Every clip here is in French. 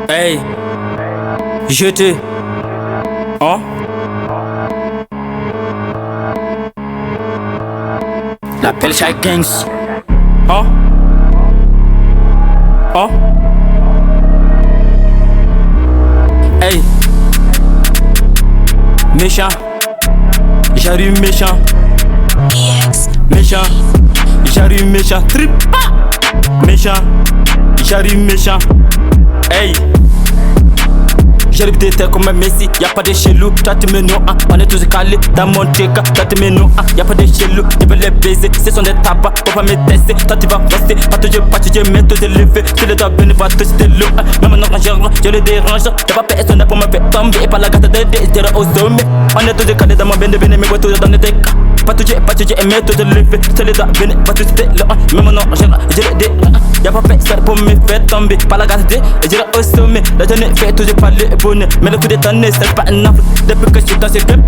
Hey, jeté. Hein? L'appel Shy Gangs. Hein? Hein? Hey. Méchant. J'arrive méchant. Méchant. J'arrive méchant. Trip. Méchant. J'arrive méchant. Hey. J'arrive d'été comme un Messi, y'a pas de chelou, toi tu me noies, on est tous calés dans mon TK, toi tu me noies, y'a pas de chelou, je veux les baiser, ce sont des tabacs, faut pas me tester, toi tu vas rester, pas te mais tout est levé, tu le dois venir, va toucher de l'eau, même non je le dérange, y'a pas personne pour me faire tomber, et pas la gâte de désir au sommet, on est tous calés dans mon bende, mais vous tous dans le TK, pas toucher, mais tout est levé, tu le dois venir, va toucher de l'eau, même non je le dérange, y'a pas personne pour me faire tomber, pas la gâte de désir au sommet, la journée fait toujours pas le bonheur. Mais le coup d'état ne sert pas un enfant. Depuis que je suis dans ces game,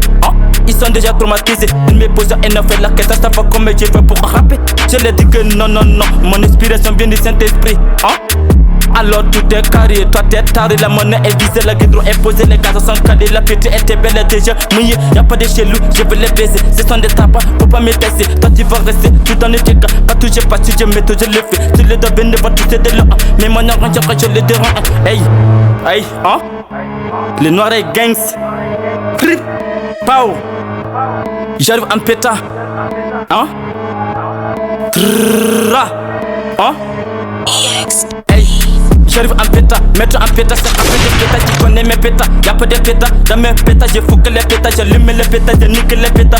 ils sont déjà traumatisés. Ils me posent et ne fait la caisse. Ça va comme je veux pour rapper. Je leur dis que non, non, non. Mon inspiration vient du Saint-Esprit. Alors tout est carré, toi t'es taré. La monnaie est visée, la guidron est posée. Les gars sont calés, la pitié était belle déjà mouillée. Y'a pas de chelou, je veux les baiser. Ce sont des tabacs, faut pas me tester. Toi tu vas rester, tu dans le TK. Pas toucher, pas toucher, mais toujours le fais. Tu le dois venir, va toucher de l'eau. Mais mon orange, je le dérange. Hey, hey, les noirs et gangs. Trip. Pow. J'arrive en péta. Hey. J'arrive en péta, mettre en péta, c'est un peu de péta, tu connais mes pétas, y'a pas de péta, dans mes pétas, je fous que les pétas, j'allume les pétas, je nique les pétas,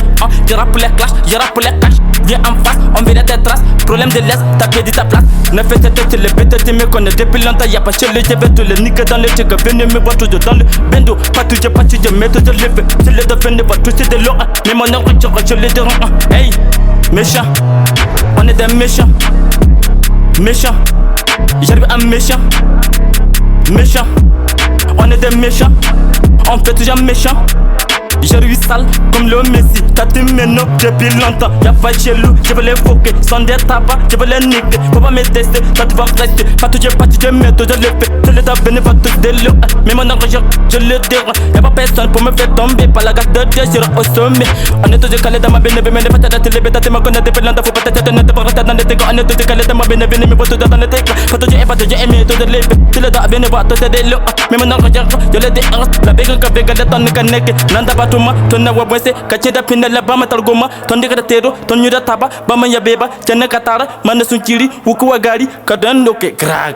je rappe les clashs, je rappe les caches, viens en face, on verra tes traces, problème de l'est, t'as perdu ta place, ne fais tes têtes, les pétas, tu me connais depuis longtemps, y'a pas chez le je vais te les niquer dans le check, venez me voir toujours dans le bendo, pas toucher, mais toujours le fais, c'est le devenir, va toucher de l'eau, mais mon nom, je le dérange, hey, méchant, on est des méchants, méchants. J'arrive à méchant, méchant, on est des méchants, on fait toujours méchant. J'arrive sale comme le Messi, t'as tes ménos depuis longtemps. Y'a pas de chelou, je veux les foquer, sans des tabacs, je veux les niquer. Faut pas me tester, toi tu vas rester, pas toucher, mais tout je le fais. Je le dois venir, va toucher de l'eau, mais mon argent, je le dérange. Y'a pas personne pour me faire tomber, pas la gâte de désir au sommet. On est tous calés dans ma bénévé, mais les patates, les bêtas, tu me connais depuis longtemps. Faut pas t'être net, pas rester dans les TK. On est tous calés dans ma bénévé, mais pas tout dans les TK. Pas toucher, mais tout je le fais. Tu le dois venir, va toucher de l'eau, mais mon argent, je le dérange. La bégue, la tonne, caneke, nanda batuma, tonne wabwese, kacheda pinela bama talgoma, tonde tero, tonne taba, bama ya beba, chana katara, mana sunkiri, wuku wagari, kadando ke gra.